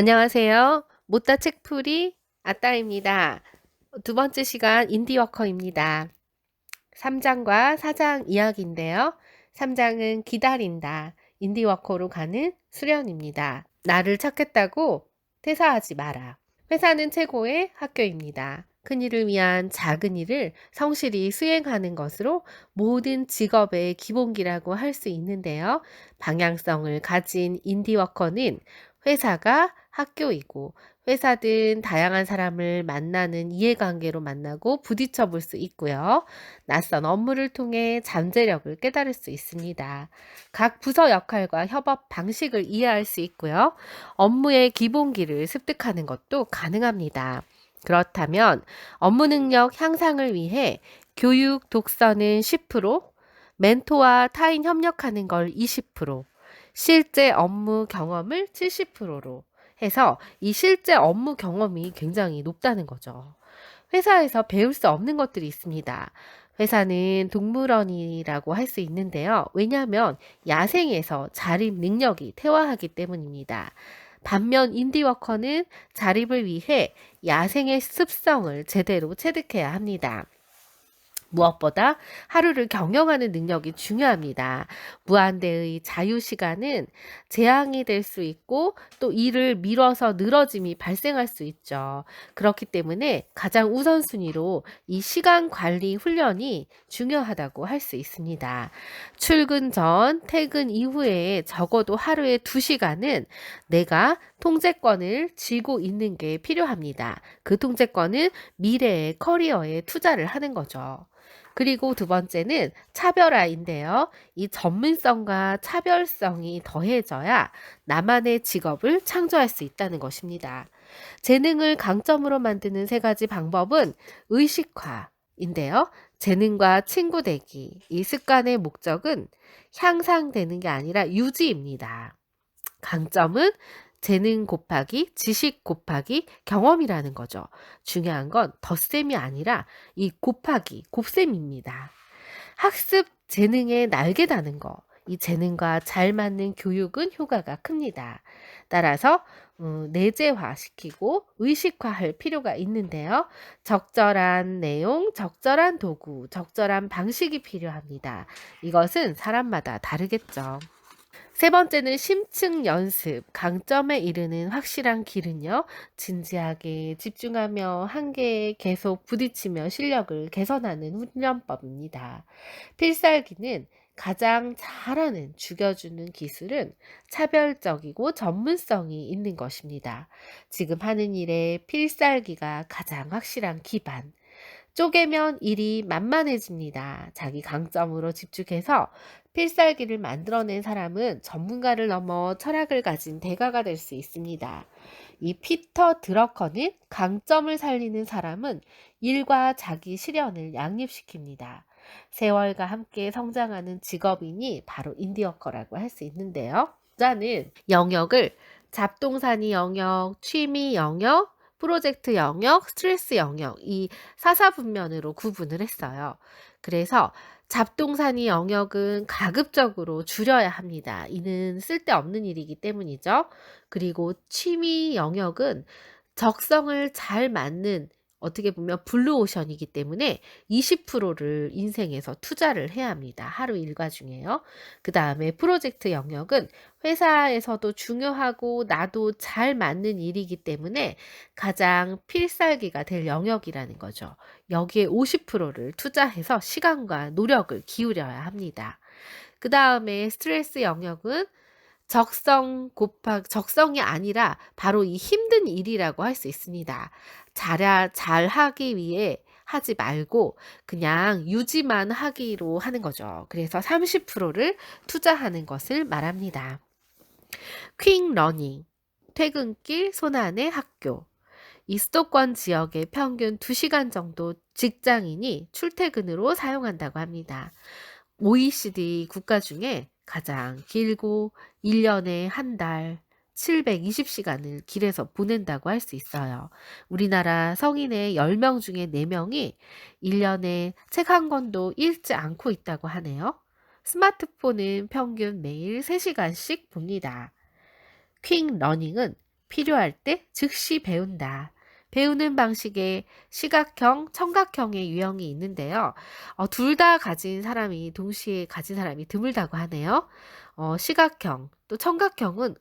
안녕하세요. 못다 책풀이 아따입니다. 두 번째 시간 인디워커입니다. 3장과 4장 이야기인데요. 3장은 기다린다. 인디워커로 가는 수련입니다. 나를 찾겠다고 퇴사하지 마라. 회사는 최고의 학교입니다. 큰 일을 위한 작은 일을 성실히 수행하는 것으로 모든 직업의 기본기라고 할 수 있는데요. 방향성을 가진 인디워커는 회사가 학교이고 회사든 다양한 사람을 만나는 이해관계로 만나고 부딪혀 볼 수 있고요. 낯선 업무를 통해 잠재력을 깨달을 수 있습니다. 각 부서 역할과 협업 방식을 이해할 수 있고요. 업무의 기본기를 습득하는 것도 가능합니다. 그렇다면 업무 능력 향상을 위해 교육 독서는 10%, 멘토와 타인 협력하는 걸 20%, 실제 업무 경험을 70%로 해서 이 실제 업무 경험이 굉장히 높다는 거죠. 회사에서 배울 수 없는 것들이 있습니다. 회사는 동물원이라고 할 수 있는데요. 왜냐하면 야생에서 자립 능력이 태화하기 때문입니다. 반면 인디워커는 자립을 위해 야생의 습성을 제대로 체득해야 합니다. 무엇보다 하루를 경영하는 능력이 중요합니다. 무한대의 자유시간은 재앙이 될 수 있고 또 일을 미뤄서 늘어짐이 발생할 수 있죠. 그렇기 때문에 가장 우선순위로 이 시간 관리 훈련이 중요하다고 할 수 있습니다. 출근 전, 퇴근 이후에 적어도 하루에 2시간은 내가 통제권을 쥐고 있는 게 필요합니다. 그 통제권은 미래의 커리어에 투자를 하는 거죠. 그리고 두 번째는 차별화인데요. 이 전문성과 차별성이 더해져야 나만의 직업을 창조할 수 있다는 것입니다. 재능을 강점으로 만드는 3가지 방법은 의식화인데요. 재능과 친구 되기. 이 습관의 목적은 향상되는 게 아니라 유지입니다. 강점은 재능 곱하기 지식 곱하기 경험이라는 거죠. 중요한 건 덧셈이 아니라 이 곱하기 곱셈입니다. 학습 재능에 날개 다는 거. 이 재능과 잘 맞는 교육은 효과가 큽니다. 따라서 내재화시키고 의식화할 필요가 있는데요. 적절한 내용, 적절한 도구, 적절한 방식이 필요합니다. 이것은 사람마다 다르겠죠. 3번째는 심층 연습, 강점에 이르는 확실한 길은요. 진지하게 집중하며 한계에 계속 부딪히며 실력을 개선하는 훈련법입니다. 필살기는 가장 잘하는 죽여주는 기술은 차별적이고 전문성이 있는 것입니다. 지금 하는 일의 필살기가 가장 확실한 기반. 쪼개면 일이 만만해집니다. 자기 강점으로 집중해서 필살기를 만들어낸 사람은 전문가를 넘어 철학을 가진 대가가 될 수 있습니다. 이 피터 드러커는 강점을 살리는 사람은 일과 자기 실현을 양립시킵니다. 세월과 함께 성장하는 직업인이 바로 인디워커라고 할 수 있는데요. 자는 영역을 잡동사니 영역, 취미 영역, 프로젝트 영역, 스트레스 영역 이 사사분면으로 구분을 했어요. 그래서 잡동사니 영역은 가급적으로 줄여야 합니다. 이는 쓸데없는 일이기 때문이죠. 그리고 취미 영역은 적성을 잘 맞는 어떻게 보면 블루오션이기 때문에 20%를 인생에서 투자를 해야 합니다. 하루 일과 중에요. 그 다음에 프로젝트 영역은 회사에서도 중요하고 나도 잘 맞는 일이기 때문에 가장 필살기가 될 영역이라는 거죠. 여기에 50%를 투자해서 시간과 노력을 기울여야 합니다. 그 다음에 스트레스 영역은 적성이 아니라 바로 이 힘든 일이라고 할 수 있습니다. 잘하기 위해 하지 말고 그냥 유지만 하기로 하는 거죠. 그래서 30%를 투자하는 것을 말합니다. 퀵 러닝, 퇴근길 손안의 학교. 이 수도권 지역의 평균 2시간 정도 직장인이 출퇴근으로 사용한다고 합니다. OECD 국가 중에 가장 길고 1년에 한 달 720시간을 길에서 보낸다고 할 수 있어요. 우리나라 성인의 10명 중에 4명이 1년에 책 한 권도 읽지 않고 있다고 하네요. 스마트폰은 평균 매일 3시간씩 봅니다. 퀵 러닝은 필요할 때 즉시 배운다. 배우는 방식에 시각형, 청각형의 유형이 있는데요. 둘 다 가진 사람이, 동시에 가진 사람이 드물다고 하네요. 시각형, 또 청각형은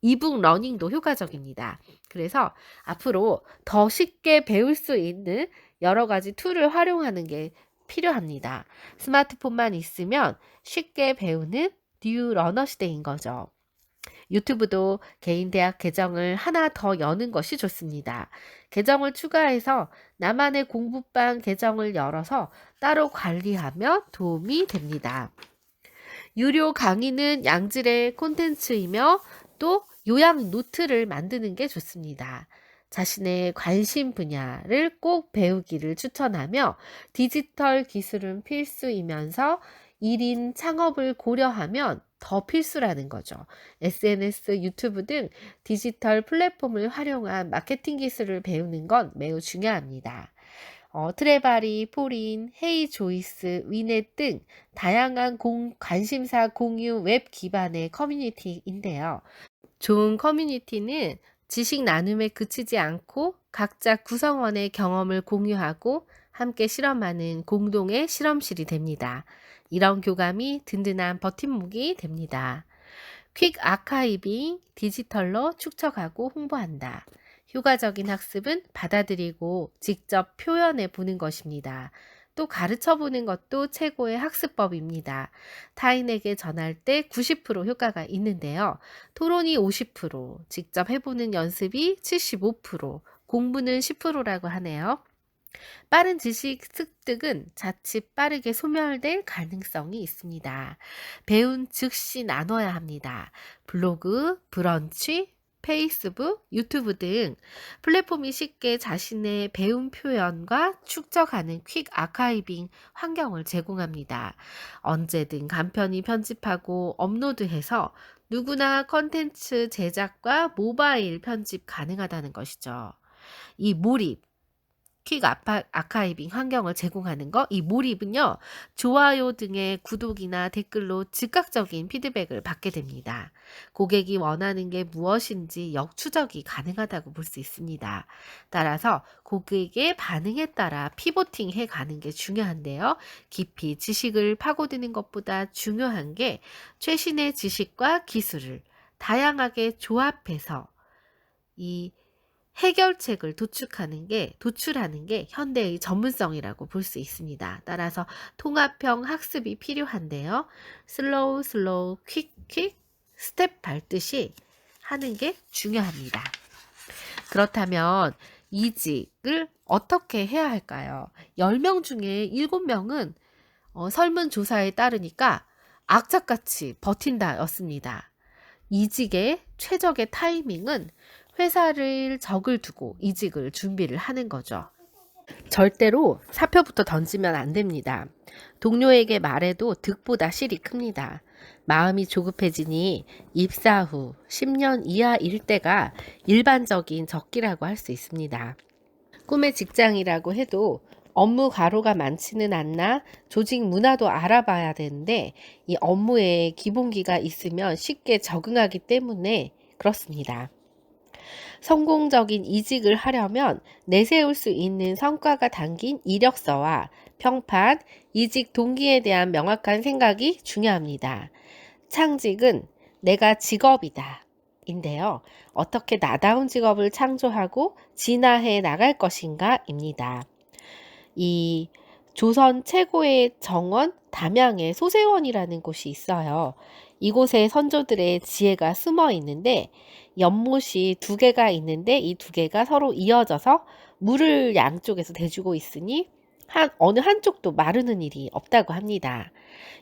이북 러닝도 효과적입니다. 그래서 앞으로 더 쉽게 배울 수 있는 여러 가지 툴을 활용하는 게 필요합니다. 스마트폰만 있으면 쉽게 배우는 뉴 러너 시대인 거죠. 유튜브도 개인 대학 계정을 하나 더 여는 것이 좋습니다. 계정을 추가해서 나만의 공부방 계정을 열어서 따로 관리하면 도움이 됩니다. 유료 강의는 양질의 콘텐츠이며 또 요약 노트를 만드는 게 좋습니다. 자신의 관심 분야를 꼭 배우기를 추천하며 디지털 기술은 필수이면서 1인 창업을 고려하면 더 필수라는 거죠. SNS, 유튜브 등 디지털 플랫폼을 활용한 마케팅 기술을 배우는 건 매우 중요합니다. 트레바리, 포린, 헤이 조이스, 위넷 등 다양한 관심사 공유 웹 기반의 커뮤니티인데요. 좋은 커뮤니티는 지식 나눔에 그치지 않고 각자 구성원의 경험을 공유하고 함께 실험하는 공동의 실험실이 됩니다. 이런 교감이 든든한 버팀목이 됩니다. 퀵 아카이빙, 디지털로 축적하고 홍보한다. 효과적인 학습은 받아들이고 직접 표현해 보는 것입니다. 또 가르쳐 보는 것도 최고의 학습법입니다. 타인에게 전할 때 90% 효과가 있는데요. 토론이 50%, 직접 해보는 연습이 75%, 공부는 10%라고 하네요. 빠른 지식 습득은 자칫 빠르게 소멸될 가능성이 있습니다. 배운 즉시 나눠야 합니다. 블로그, 브런치, 페이스북, 유튜브 등 플랫폼이 쉽게 자신의 배운 표현과 축적하는 퀵 아카이빙 환경을 제공합니다. 언제든 간편히 편집하고 업로드해서 누구나 컨텐츠 제작과 모바일 편집 가능하다는 것이죠. 이 몰입, 퀵 아카이빙 환경을 제공하는 거, 이 몰입은요, 좋아요 등의 구독이나 댓글로 즉각적인 피드백을 받게 됩니다. 고객이 원하는 게 무엇인지 역추적이 가능하다고 볼 수 있습니다. 따라서 고객의 반응에 따라 피보팅 해 가는 게 중요한데요. 깊이 지식을 파고드는 것보다 중요한 게 최신의 지식과 기술을 다양하게 조합해서 이 해결책을 도출하는 게 현대의 전문성이라고 볼 수 있습니다. 따라서 통합형 학습이 필요한데요. 슬로우, 퀵, 스텝 밟듯이 하는 게 중요합니다. 그렇다면 이직을 어떻게 해야 할까요? 10명 중에 7명은 설문조사에 따르니까 악착같이 버틴다 였습니다. 이직의 최적의 타이밍은 회사를 적을 두고 이직을 준비를 하는 거죠. 절대로 사표부터 던지면 안 됩니다. 동료에게 말해도 득보다 실이 큽니다. 마음이 조급해지니 입사 후 10년 이하일 때가 일반적인 적기라고 할 수 있습니다. 꿈의 직장이라고 해도 업무 과로가 많지는 않나 조직 문화도 알아봐야 되는데 이 업무에 기본기가 있으면 쉽게 적응하기 때문에 그렇습니다. 성공적인 이직을 하려면 내세울 수 있는 성과가 담긴 이력서와 평판, 이직 동기에 대한 명확한 생각이 중요합니다. 창직은 내가 직업이다. 인데요. 어떻게 나다운 직업을 창조하고 진화해 나갈 것인가 입니다. 이 조선 최고의 정원 담양에 소세원이라는 곳이 있어요. 이곳에 선조들의 지혜가 숨어 있는데 연못이 2개가 있는데 이 2개가 서로 이어져서 물을 양쪽에서 대주고 있으니 어느 한쪽도 마르는 일이 없다고 합니다.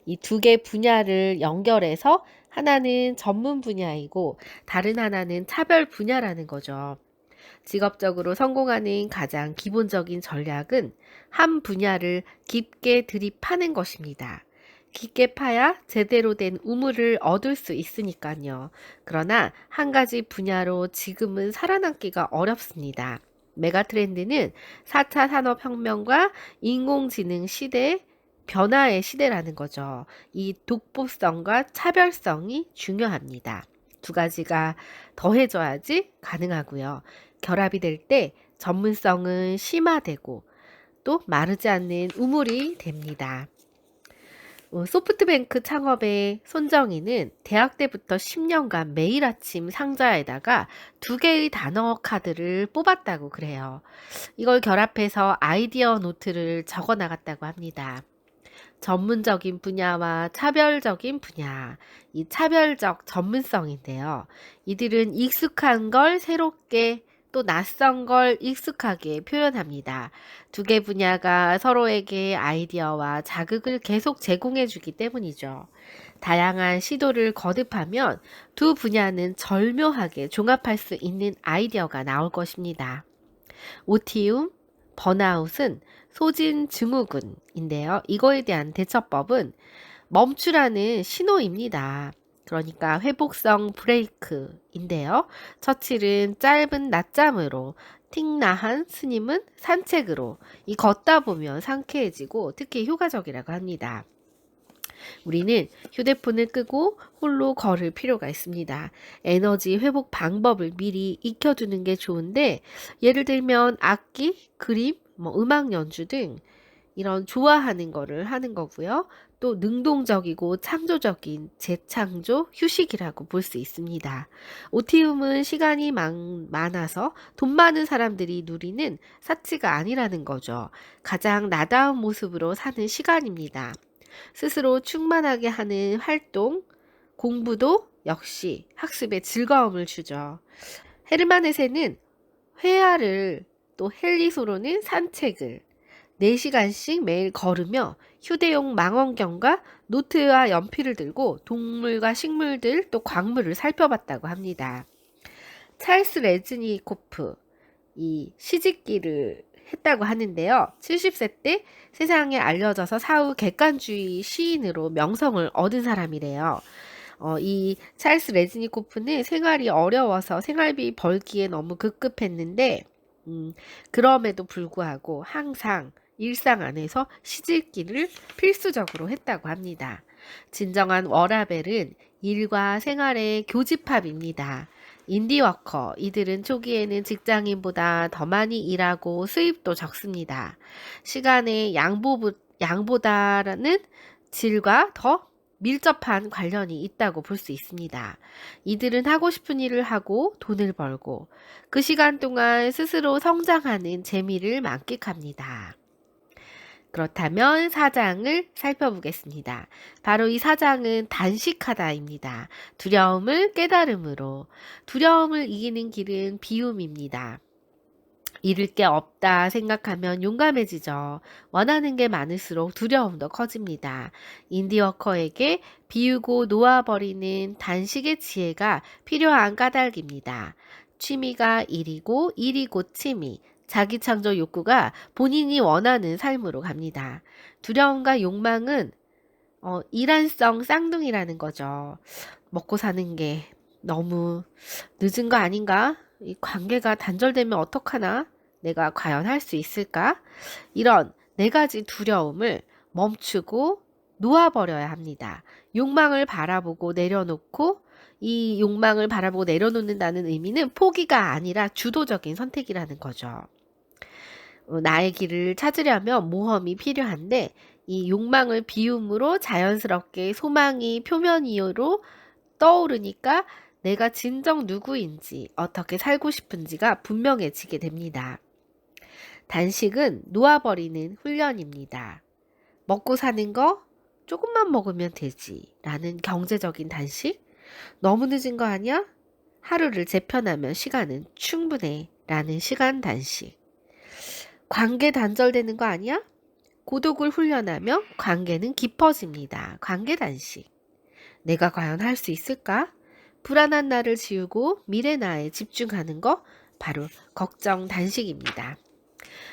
이 2개 분야를 연결해서 하나는 전문 분야이고 다른 하나는 차별 분야라는 거죠. 직업적으로 성공하는 가장 기본적인 전략은 한 분야를 깊게 들이파는 것입니다. 깊게 파야 제대로 된 우물을 얻을 수 있으니까요. 그러나 한 가지 분야로 지금은 살아남기가 어렵습니다. 메가트렌드는 4차 산업혁명과 인공지능 시대, 변화의 시대라는 거죠. 이 독보성과 차별성이 중요합니다. 두 가지가 더해져야지 가능하고요. 결합이 될 때 전문성은 심화되고 또 마르지 않는 우물이 됩니다. 소프트뱅크 창업의 손정희는 대학 때부터 10년간 매일 아침 상자에다가 2개의 단어 카드를 뽑았다고 그래요. 이걸 결합해서 아이디어 노트를 적어 나갔다고 합니다. 전문적인 분야와 차별적인 분야, 이 차별적 전문성인데요. 이들은 익숙한 걸 새롭게 또 낯선 걸 익숙하게 표현합니다. 2개 분야가 서로에게 아이디어와 자극을 계속 제공해 주기 때문이죠. 다양한 시도를 거듭하면 두 분야는 절묘하게 종합할 수 있는 아이디어가 나올 것입니다. 오티움, 번아웃은 소진 증후군인데요. 이거에 대한 대처법은 멈추라는 신호입니다. 그러니까 회복성 브레이크인데요. 처칠은 짧은 낮잠으로, 틱나한 스님은 산책으로, 이 걷다 보면 상쾌해지고 특히 효과적이라고 합니다. 우리는 휴대폰을 끄고 홀로 걸을 필요가 있습니다. 에너지 회복 방법을 미리 익혀두는 게 좋은데, 예를 들면 악기, 그림, 음악 연주 등 이런 좋아하는 거를 하는 거고요. 또 능동적이고 창조적인 재창조 휴식이라고 볼 수 있습니다. 오티움은 시간이 많아서 돈 많은 사람들이 누리는 사치가 아니라는 거죠. 가장 나다운 모습으로 사는 시간입니다. 스스로 충만하게 하는 활동, 공부도 역시 학습에 즐거움을 주죠. 헤르만 헤세는 회화를 또 헬리소로는 산책을 4시간씩 매일 걸으며 휴대용 망원경과 노트와 연필을 들고 동물과 식물들 또 광물을 살펴봤다고 합니다. 찰스 레즈니코프 이 시집기를 했다고 하는데요. 70세 때 세상에 알려져서 사후 객관주의 시인으로 명성을 얻은 사람이래요. 이 찰스 레즈니코프는 생활이 어려워서 생활비 벌기에 너무 급급했는데 그럼에도 불구하고 항상 일상 안에서 시집기를 필수적으로 했다고 합니다. 진정한 워라벨은 일과 생활의 교집합입니다. 인디워커, 이들은 초기에는 직장인보다 더 많이 일하고 수입도 적습니다. 시간의 양보다는 질과 더 밀접한 관련이 있다고 볼 수 있습니다. 이들은 하고 싶은 일을 하고 돈을 벌고 그 시간 동안 스스로 성장하는 재미를 만끽합니다. 그렇다면 사장을 살펴보겠습니다. 바로 이 사장은 단식하다입니다. 두려움을 깨달음으로. 두려움을 이기는 길은 비움입니다. 잃을 게 없다 생각하면 용감해지죠. 원하는 게 많을수록 두려움도 커집니다. 인디워커에게 비우고 놓아버리는 단식의 지혜가 필요한 까닭입니다. 취미가 일이고 일이 곧 취미. 자기 창조 욕구가 본인이 원하는 삶으로 갑니다. 두려움과 욕망은 일환성 쌍둥이라는 거죠. 먹고 사는 게 너무 늦은 거 아닌가? 이 관계가 단절되면 어떡하나? 내가 과연 할 수 있을까? 이런 4가지 두려움을 멈추고 놓아버려야 합니다. 욕망을 바라보고 내려놓고 이 욕망을 바라보고 내려놓는다는 의미는 포기가 아니라 주도적인 선택이라는 거죠. 나의 길을 찾으려면 모험이 필요한데 이 욕망을 비움으로 자연스럽게 소망이 표면 위로 떠오르니까 내가 진정 누구인지 어떻게 살고 싶은지가 분명해지게 됩니다. 단식은 놓아버리는 훈련입니다. 먹고 사는 거 조금만 먹으면 되지 라는 경제적인 단식? 너무 늦은 거 아니야? 하루를 재편하면 시간은 충분해 라는 시간 단식. 관계 단절되는 거 아니야? 고독을 훈련하며 관계는 깊어집니다. 관계 단식. 내가 과연 할 수 있을까? 불안한 나를 지우고 미래 나에 집중하는 거 바로 걱정 단식입니다.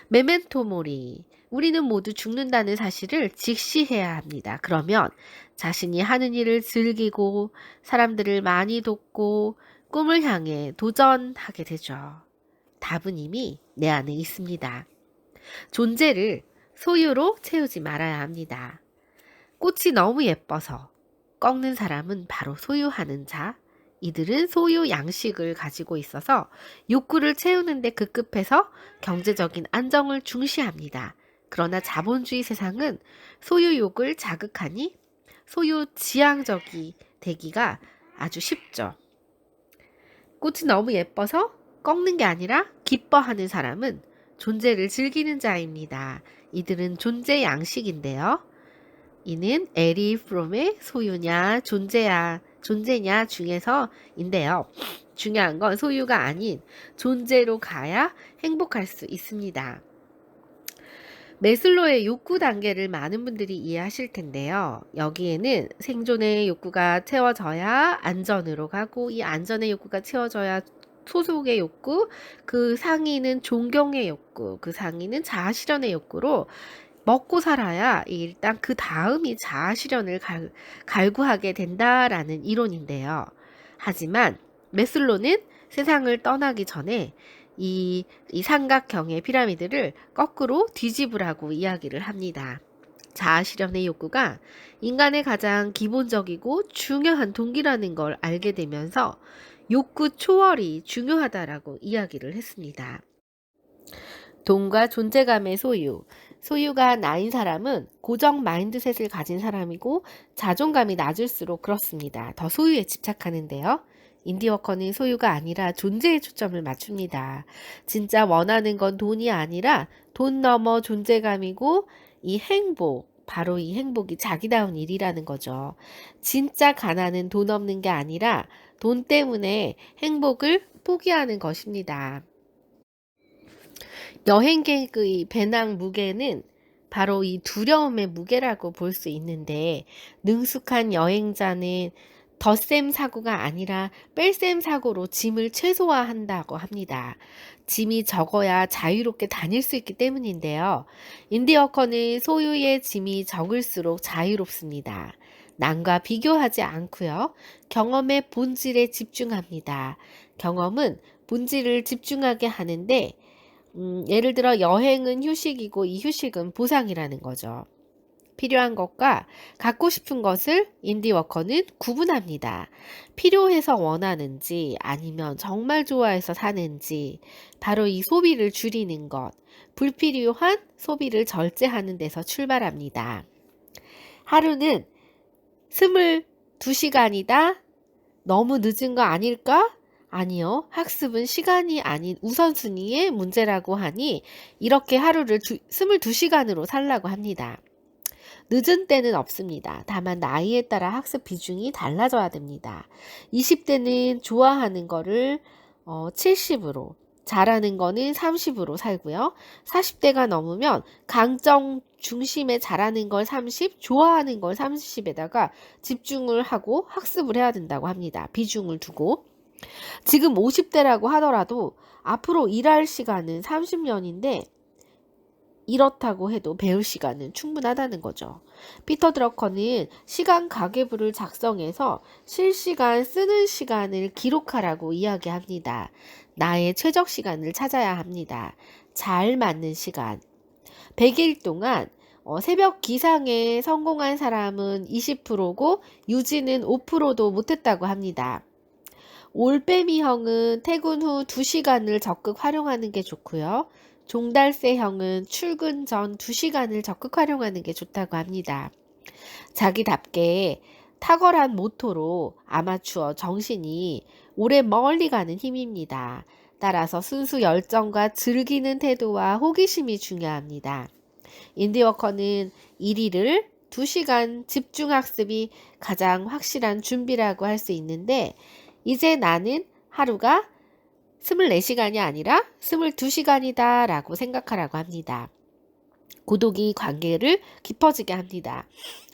메멘토 모리. 우리는 모두 죽는다는 사실을 직시해야 합니다. 그러면 자신이 하는 일을 즐기고 사람들을 많이 돕고 꿈을 향해 도전하게 되죠. 답은 이미 내 안에 있습니다. 존재를 소유로 채우지 말아야 합니다. 꽃이 너무 예뻐서 꺾는 사람은 바로 소유하는 자, 이들은 소유 양식을 가지고 있어서 욕구를 채우는데 급급해서 경제적인 안정을 중시합니다. 그러나 자본주의 세상은 소유욕을 자극하니 소유 지향적이 되기가 아주 쉽죠. 꽃이 너무 예뻐서 꺾는 게 아니라 기뻐하는 사람은 존재를 즐기는 자입니다. 이들은 존재 양식인데요. 이는 에리 프롬의 소유냐 존재냐 중에서인데요. 중요한 건 소유가 아닌 존재로 가야 행복할 수 있습니다. 메슬로의 욕구 단계를 많은 분들이 이해하실 텐데요. 여기에는 생존의 욕구가 채워져야 안전으로 가고, 이 안전의 욕구가 채워져야 소속의 욕구, 그 상위는 존경의 욕구, 그 상위는 자아실현의 욕구로 먹고 살아야 일단 그 다음이 자아실현을 갈구하게 된다라는 이론인데요. 하지만 메슬로는 세상을 떠나기 전에 이 삼각형의 피라미드를 거꾸로 뒤집으라고 이야기를 합니다. 자아실현의 욕구가 인간의 가장 기본적이고 중요한 동기라는 걸 알게 되면서 욕구 초월이 중요하다라고 이야기를 했습니다. 돈과 존재감의 소유. 소유가 나인 사람은 고정 마인드셋을 가진 사람이고 자존감이 낮을수록 그렇습니다. 더 소유에 집착하는데요. 인디워커는 소유가 아니라 존재에 초점을 맞춥니다. 진짜 원하는 건 돈이 아니라 돈 넘어 존재감이고 이 행복, 바로 이 행복이 자기다운 일이라는 거죠. 진짜 가난은 돈 없는 게 아니라 돈 때문에 행복을 포기하는 것입니다. 여행객의 배낭 무게는 바로 이 두려움의 무게라고 볼 수 있는데, 능숙한 여행자는 덧셈 사고가 아니라 뺄셈 사고로 짐을 최소화한다고 합니다. 짐이 적어야 자유롭게 다닐 수 있기 때문인데요. 인디워커는 소유의 짐이 적을수록 자유롭습니다. 남과 비교하지 않고요. 경험의 본질에 집중합니다. 경험은 본질을 집중하게 하는데 예를 들어 여행은 휴식이고 이 휴식은 보상이라는 거죠. 필요한 것과 갖고 싶은 것을 인디워커는 구분합니다. 필요해서 원하는지 아니면 정말 좋아해서 사는지, 바로 이 소비를 줄이는 것, 불필요한 소비를 절제하는 데서 출발합니다. 하루는 22시간이다? 너무 늦은 거 아닐까? 아니요. 학습은 시간이 아닌 우선순위의 문제라고 하니 이렇게 하루를 22시간으로 살라고 합니다. 늦은 때는 없습니다. 다만 나이에 따라 학습 비중이 달라져야 됩니다. 20대는 좋아하는 거를 70으로, 잘하는 거는 30으로 살고요. 40대가 넘으면 강점 중심에 잘하는 걸 30, 좋아하는 걸 30에다가 집중을 하고 학습을 해야 된다고 합니다. 비중을 두고. 지금 50대라고 하더라도 앞으로 일할 시간은 30년인데 이렇다고 해도 배울 시간은 충분하다는 거죠. 피터 드러커는 시간 가계부를 작성해서 실시간 쓰는 시간을 기록하라고 이야기합니다. 나의 최적 시간을 찾아야 합니다. 잘 맞는 시간. 100일 동안 새벽 기상에 성공한 사람은 20%고 유지는 5%도 못했다고 합니다. 올빼미형은 퇴근 후 2시간을 적극 활용하는 게 좋고요. 종달새형은 출근 전 2시간을 적극 활용하는 게 좋다고 합니다. 자기답게 탁월한 모토로 아마추어 정신이 오래 멀리 가는 힘입니다. 따라서 순수 열정과 즐기는 태도와 호기심이 중요합니다. 인디워커는 1일을 2시간 집중학습이 가장 확실한 준비라고 할 수 있는데, 이제 나는 하루가 24시간이 아니라 22시간이다 라고 생각하라고 합니다. 고독이 관계를 깊어지게 합니다.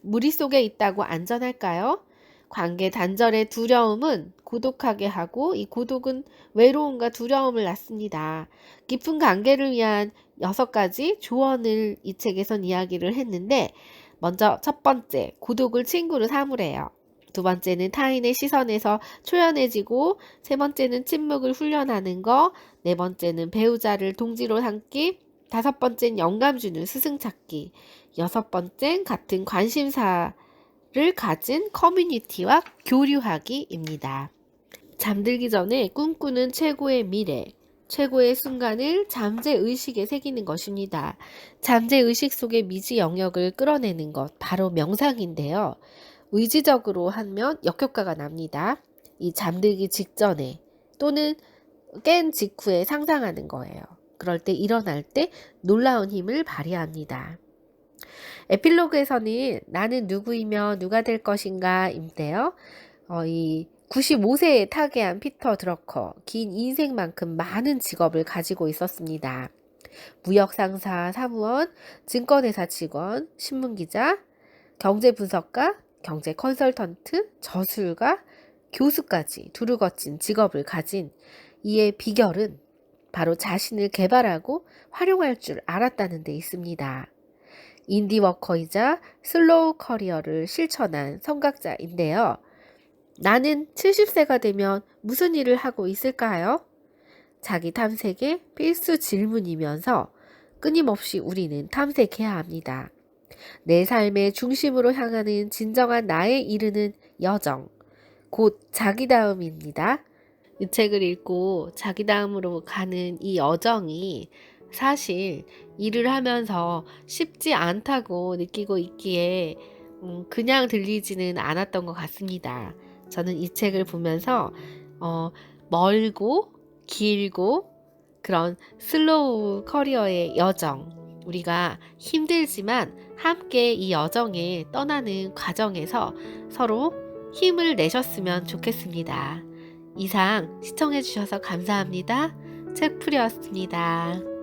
무리 속에 있다고 안전할까요? 관계 단절의 두려움은 고독하게 하고 이 고독은 외로움과 두려움을 낳습니다. 깊은 관계를 위한 6가지 조언을 이 책에선 이야기를 했는데, 먼저 첫 번째, 고독을 친구로 삼으래요. 두 번째는 타인의 시선에서 초연해지고, 세 번째는 침묵을 훈련하는 거, 네 번째는 배우자를 동지로 삼기, 다섯 번째는 영감 주는 스승 찾기, 여섯 번째는 같은 관심사를 가진 커뮤니티와 교류하기입니다. 잠들기 전에 꿈꾸는 최고의 미래, 최고의 순간을 잠재의식에 새기는 것입니다. 잠재의식 속의 미지 영역을 끌어내는 것, 바로 명상인데요. 의지적으로 하면 역효과가 납니다. 이 잠들기 직전에 또는 깬 직후에 상상하는 거예요. 그럴 때 일어날 때 놀라운 힘을 발휘합니다. 에필로그에서는 나는 누구이며 누가 될 것인가 인데요. 이 95세에 타계한 피터 드러커, 긴 인생만큼 많은 직업을 가지고 있었습니다. 무역상사, 사무원, 증권회사 직원, 신문기자, 경제분석가, 경제 컨설턴트, 저술가, 교수까지 두루 거친 직업을 가진 이의 비결은 바로 자신을 개발하고 활용할 줄 알았다는 데 있습니다. 인디워커이자 슬로우 커리어를 실천한 성각자인데요. 나는 70세가 되면 무슨 일을 하고 있을까요? 자기 탐색의 필수 질문이면서 끊임없이 우리는 탐색해야 합니다. 내 삶의 중심으로 향하는 진정한 나에 이르는 여정, 곧 자기다움입니다. 이 책을 읽고 자기다움으로 가는 이 여정이 사실 일을 하면서 쉽지 않다고 느끼고 있기에 그냥 들리지는 않았던 것 같습니다. 저는 이 책을 보면서 멀고 길고 그런 슬로우 커리어의 여정, 우리가 힘들지만 함께 이 여정에 떠나는 과정에서 서로 힘을 내셨으면 좋겠습니다. 이상 시청해 주셔서 감사합니다. 책풀이였습니다.